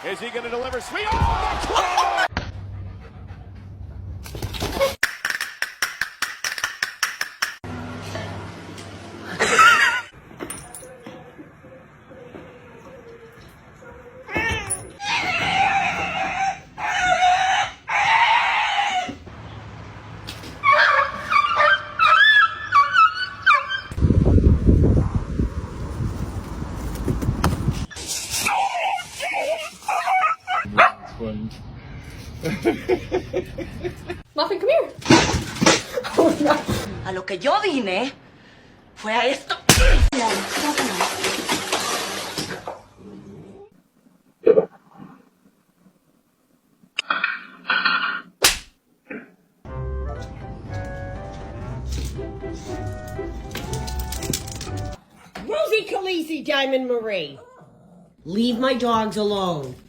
Is he going to deliver sweet? Oh, Muffin, come here. A lo que yo vine fue a esto. Rosie Khaleesi, Diamond Marie. Leave my dogs alone.